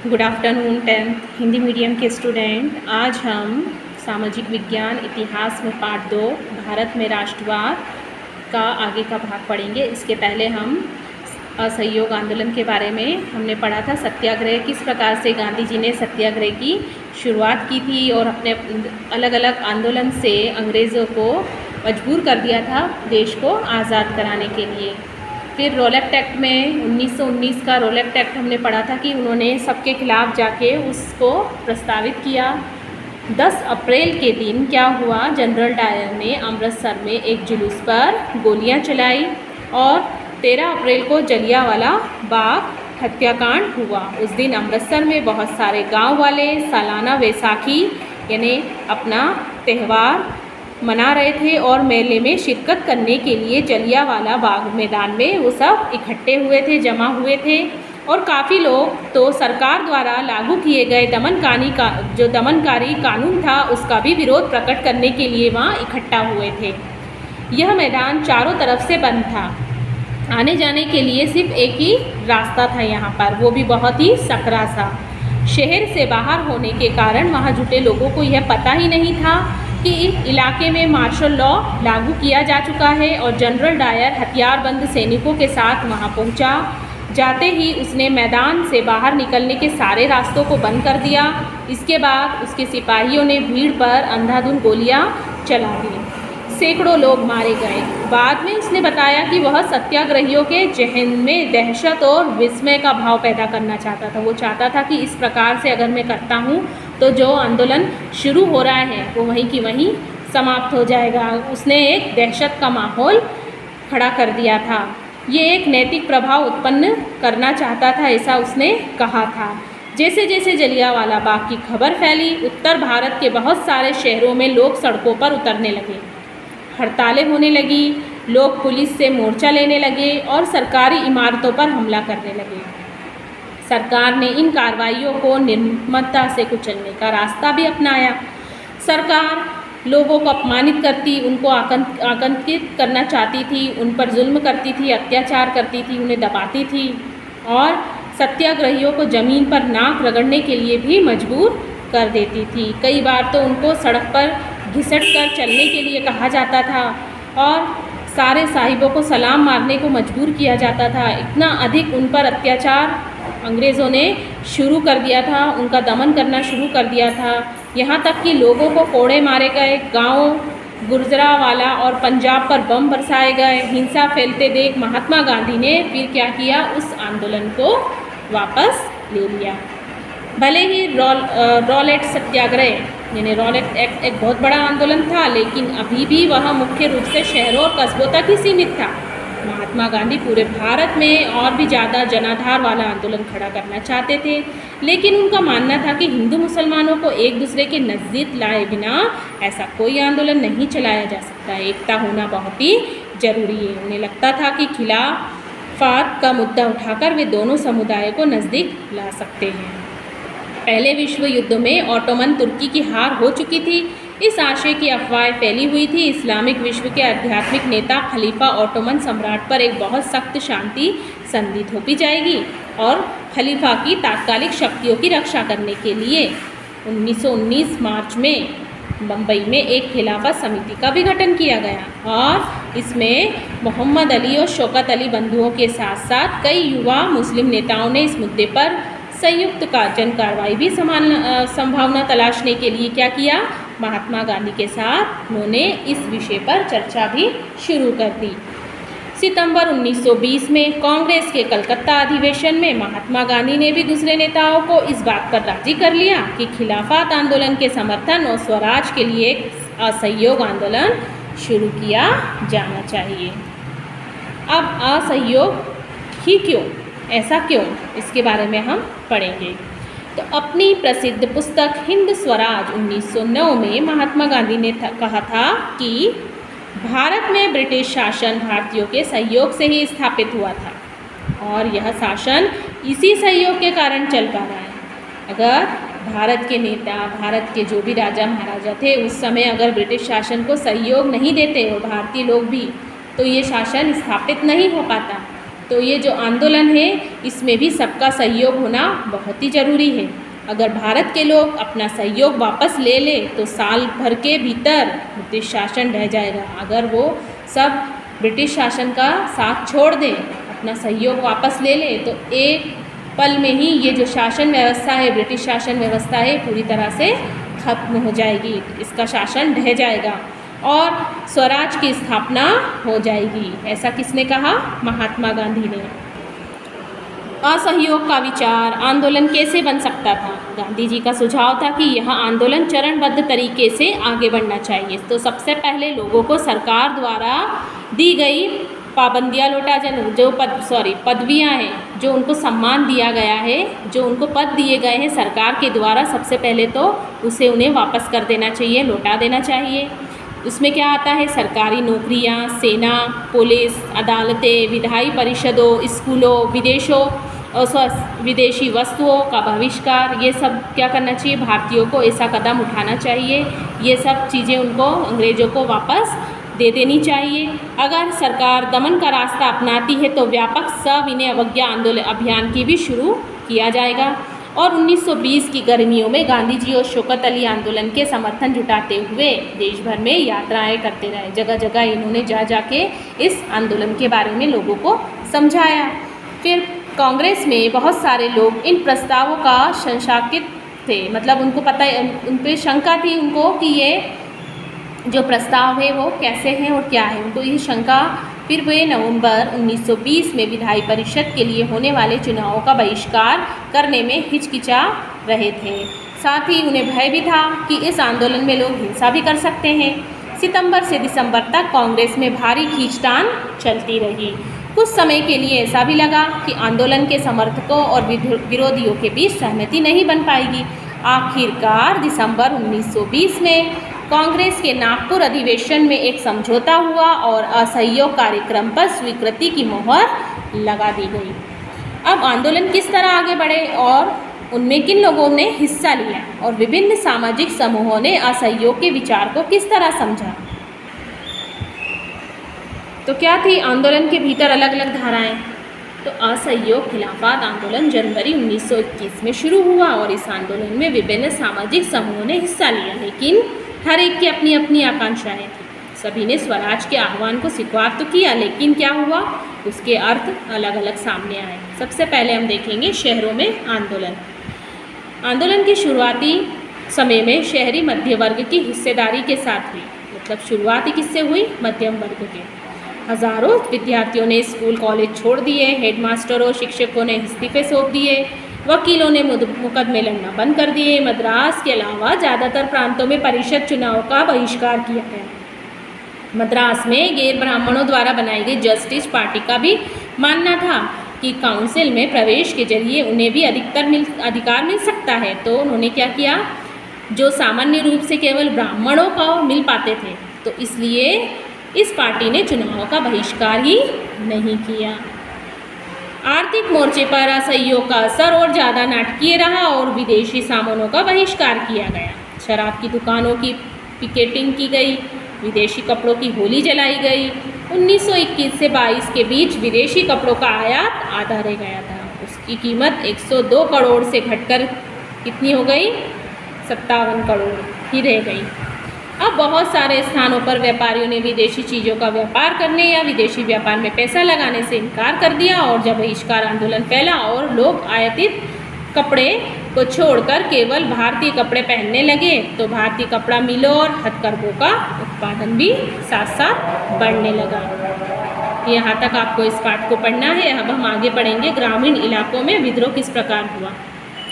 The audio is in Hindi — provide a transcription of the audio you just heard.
Good afternoon 10th Hindi medium के स्टूडेंट। आज हम सामाजिक विज्ञान इतिहास में पार्ट 2 भारत में राष्ट्रवाद का आगे का भाग पढ़ेंगे। इसके पहले हम असहयोग आंदोलन के बारे में हमने पढ़ा था। सत्याग्रह किस प्रकार से गांधी जी ने सत्याग्रह की शुरुआत की थी और अपने अलग अलग आंदोलन से अंग्रेज़ों को मजबूर कर दिया था देश को आज़ाद कराने के लिए। फिर रॉलेट एक्ट में 1919 का रॉलेट एक्ट हमने पढ़ा था कि उन्होंने सबके खिलाफ जाके उसको प्रस्तावित किया। 10 अप्रैल के दिन क्या हुआ, जनरल डायर ने अमृतसर में एक जुलूस पर गोलियां चलाई और 13 अप्रैल को जलियांवाला बाग हत्याकांड हुआ। उस दिन अमृतसर में बहुत सारे गांव वाले सालाना वैसाखी यानी अपना त्यौहार मना रहे थे और मेले में शिरकत करने के लिए जलियांवाला बाग मैदान में वो सब इकट्ठे हुए थे, जमा हुए थे। और काफ़ी लोग तो सरकार द्वारा लागू किए गए दमनकारी कानून था उसका भी विरोध प्रकट करने के लिए वहाँ इकट्ठा हुए थे। यह मैदान चारों तरफ से बंद था, आने जाने के लिए सिर्फ एक ही रास्ता था यहाँ पर, वो भी बहुत ही सकरा सा। शहर से बाहर होने के कारण वहाँ जुटे लोगों को यह पता ही नहीं था कि इलाके में मार्शल लॉ लागू किया जा चुका है और जनरल डायर हथियारबंद सैनिकों के साथ वहां पहुंचा। जाते ही उसने मैदान से बाहर निकलने के सारे रास्तों को बंद कर दिया। इसके बाद उसके सिपाहियों ने भीड़ पर अंधाधुंध गोलियां चला दी, सैकड़ों लोग मारे गए। बाद में उसने बताया कि वह सत्याग्रहियों के जहन में दहशत और विस्मय का भाव पैदा करना चाहता था। वो चाहता था कि इस प्रकार से अगर मैं करता हूँ तो जो आंदोलन शुरू हो रहा है वो वहीं की वहीं समाप्त हो जाएगा। उसने एक दहशत का माहौल खड़ा कर दिया था। ये एक नैतिक प्रभाव उत्पन्न करना चाहता था, ऐसा उसने कहा था। जैसे जैसे जलियांवाला बाग की खबर फैली, उत्तर भारत के बहुत सारे शहरों में लोग सड़कों पर उतरने लगे, हड़तालें होने लगी, लोग पुलिस से मोर्चा लेने लगे और सरकारी इमारतों पर हमला करने लगे। सरकार ने इन कार्रवाइयों को निर्ममता से कुचलने का रास्ता भी अपनाया। सरकार लोगों को अपमानित करती, उनको आतंकित करना चाहती थी, उन पर जुल्म करती थी, अत्याचार करती थी, उन्हें दबाती थी और सत्याग्रहियों को ज़मीन पर नाक रगड़ने के लिए भी मजबूर कर देती थी। कई बार तो उनको सड़क पर घिसट कर चलने के लिए कहा जाता था और सारे साहिबों को सलाम मारने को मजबूर किया जाता था। इतना अधिक उन पर अत्याचार अंग्रेज़ों ने शुरू कर दिया था, उनका दमन करना शुरू कर दिया था। यहाँ तक कि लोगों को कोड़े मारे गए, गाँव गुजरांवाला और पंजाब पर बम बरसाए गए। हिंसा फैलते देख महात्मा गांधी ने फिर क्या किया, उस आंदोलन को वापस ले लिया। भले ही रॉलेट सत्याग्रह यानी रॉलेट एक्ट एक बहुत बड़ा आंदोलन था, लेकिन अभी भी वह मुख्य रूप से शहरों और कस्बों तक ही सीमित था। महात्मा गांधी पूरे भारत में और भी ज़्यादा जनाधार वाला आंदोलन खड़ा करना चाहते थे, लेकिन उनका मानना था कि हिंदू मुसलमानों को एक दूसरे के नज़दीक लाए बिना ऐसा कोई आंदोलन नहीं चलाया जा सकता। एकता होना बहुत ही ज़रूरी है। उन्हें लगता था कि खिलाफत का मुद्दा उठाकर वे दोनों समुदायों को नज़दीक ला सकते हैं। पहले विश्व युद्ध में ऑटोमन तुर्की की हार हो चुकी थी। इस आशय की अफवाह फैली हुई थी। इस्लामिक विश्व के आध्यात्मिक नेता खलीफा ऑटोमन सम्राट पर एक बहुत सख्त शांति संधि थोपी जाएगी और खलीफा की तात्कालिक शक्तियों की रक्षा करने के लिए 1919 मार्च में मुंबई में एक खिलाफत समिति का भी गठन किया गया और इसमें मोहम्मद अली और शौकत अली बंधुओं के साथ साथ कई युवा मुस्लिम नेताओं ने इस मुद्दे पर संयुक्त जन कार्रवाई भी संभावना तलाशने के लिए क्या किया, महात्मा गांधी के साथ उन्होंने इस विषय पर चर्चा भी शुरू कर दी। सितंबर 1920 में कांग्रेस के कलकत्ता अधिवेशन में महात्मा गांधी ने भी दूसरे नेताओं को इस बात पर राजी कर लिया कि खिलाफत आंदोलन के समर्थन और स्वराज के लिए एक असहयोग आंदोलन शुरू किया जाना चाहिए। अब असहयोग ही क्यों, ऐसा क्यों, इसके बारे में हम पढ़ेंगे। तो अपनी प्रसिद्ध पुस्तक हिंद स्वराज 1909 में महात्मा गांधी ने कहा था कि भारत में ब्रिटिश शासन भारतीयों के सहयोग से ही स्थापित हुआ था और यह शासन इसी सहयोग के कारण चल पा रहा है। अगर भारत के नेता, भारत के जो भी राजा महाराजा थे उस समय अगर ब्रिटिश शासन को सहयोग नहीं देते और भारतीय लोग भी, तो ये शासन स्थापित नहीं हो पाता। तो ये जो आंदोलन है इसमें भी सबका सहयोग होना बहुत ही ज़रूरी है। अगर भारत के लोग अपना सहयोग वापस ले ले तो साल भर के भीतर ब्रिटिश शासन ढह जाएगा। अगर वो सब ब्रिटिश शासन का साथ छोड़ दें, अपना सहयोग वापस ले ले, तो एक पल में ही ये जो शासन व्यवस्था है, ब्रिटिश शासन व्यवस्था है, पूरी तरह से खत्म हो जाएगी। इसका शासन ढह जाएगा और स्वराज की स्थापना हो जाएगी। ऐसा किसने कहा? महात्मा गांधी ने। असहयोग का विचार आंदोलन कैसे बन सकता था? गांधी जी का सुझाव था कि यह आंदोलन चरणबद्ध तरीके से आगे बढ़ना चाहिए। तो सबसे पहले लोगों को सरकार द्वारा दी गई पाबंदियाँ लौटा जो पदवियाँ हैं, जो उनको सम्मान दिया गया है, जो उनको पद दिए गए हैं सरकार के द्वारा, सबसे पहले तो उसे उन्हें वापस कर देना चाहिए, लौटा देना चाहिए। उसमें क्या आता है? सरकारी नौकरियां, सेना, पुलिस, अदालतें, विधायी परिषदों, स्कूलों, विदेशी वस्तुओं का बहिष्कार, ये सब क्या करना चाहिए? भारतीयों को ऐसा कदम उठाना चाहिए। ये सब चीज़ें उनको, अंग्रेज़ों को वापस दे देनी चाहिए। अगर सरकार दमन का रास्ता अपनाती है तो व्यापक सविनय अवज्ञा आंदोलन अभियान की भी शुरू किया जाएगा। और 1920 की गर्मियों में गांधी जी और शौकत अली आंदोलन के समर्थन जुटाते हुए देश भर में यात्राएं करते रहे। जगह जगह इन्होंने जाके इस आंदोलन के बारे में लोगों को समझाया। फिर कांग्रेस में बहुत सारे लोग इन प्रस्तावों का शंकाकित थे, मतलब उनको पता, उन पर शंका थी उनको कि ये जो प्रस्ताव है वो कैसे हैं और क्या है, उनको ये शंका। फिर वे नवंबर 1920 में विधायी परिषद के लिए होने वाले चुनावों का बहिष्कार करने में हिचकिचा रहे थे। साथ ही उन्हें भय भी था कि इस आंदोलन में लोग हिंसा भी कर सकते हैं। सितंबर से दिसंबर तक कांग्रेस में भारी खींचतान चलती रही। कुछ समय के लिए ऐसा भी लगा कि आंदोलन के समर्थकों और विरोधियों के बीच सहमति नहीं बन पाएगी। आखिरकार दिसंबर 1920 में कांग्रेस के नागपुर अधिवेशन में एक समझौता हुआ और असहयोग कार्यक्रम पर स्वीकृति की मोहर लगा दी गई। अब आंदोलन किस तरह आगे बढ़े और उनमें किन लोगों ने हिस्सा लिया और विभिन्न सामाजिक समूहों ने असहयोग के विचार को किस तरह समझा। तो क्या थी आंदोलन के भीतर अलग अलग धाराएं? तो असहयोग खिलाफत आंदोलन जनवरी 1921 में शुरू हुआ और इस आंदोलन में विभिन्न सामाजिक समूहों ने हिस्सा लिया, लेकिन हर एक की अपनी अपनी आकांक्षाएं थी। सभी ने स्वराज के आह्वान को स्वीकार तो किया, लेकिन क्या हुआ, उसके अर्थ अलग अलग सामने आए। सबसे पहले हम देखेंगे शहरों में आंदोलन। आंदोलन की शुरुआती समय में शहरी मध्य वर्ग की हिस्सेदारी के साथ हुई, मतलब शुरुआती किससे हुई? मध्यम वर्ग के। हजारों विद्यार्थियों ने स्कूल कॉलेज छोड़ दिए, हेडमास्टरों शिक्षकों ने इस्तीफे सौंप दिए, वकीलों ने मुकदमे लड़ना बंद कर दिए। मद्रास के अलावा ज़्यादातर प्रांतों में परिषद चुनाव का बहिष्कार किया गया। मद्रास में गैर ब्राह्मणों द्वारा बनाई गई जस्टिस पार्टी का भी मानना था कि काउंसिल में प्रवेश के जरिए उन्हें भी अधिकार मिल सकता है। तो उन्होंने क्या किया, जो सामान्य रूप से केवल ब्राह्मणों को मिल पाते थे, तो इसलिए इस पार्टी ने चुनाव का बहिष्कार ही नहीं किया। आर्थिक मोर्चे पर असहयोग का असर और ज़्यादा नाटकीय रहा और विदेशी सामानों का बहिष्कार किया गया। शराब की दुकानों की पिकेटिंग की गई, विदेशी कपड़ों की होली जलाई गई। 1921 से 22 के बीच विदेशी कपड़ों का आयात आधा रह गया था। उसकी कीमत 102 करोड़ से घटकर कितनी हो गई? 57 करोड़ ही रह गई। अब बहुत सारे स्थानों पर व्यापारियों ने विदेशी चीज़ों का व्यापार करने या विदेशी व्यापार में पैसा लगाने से इनकार कर दिया और जब बहिष्कार आंदोलन फैला और लोग आयातित कपड़े को छोड़कर केवल भारतीय कपड़े पहनने लगे, तो भारतीय कपड़ा मिलों और हथकरघों का उत्पादन भी साथ साथ बढ़ने लगा। यहाँ तक आपको इस पाठ को पढ़ना है। अब हम आगे पढ़ेंगे ग्रामीण इलाकों में विद्रोह किस प्रकार हुआ।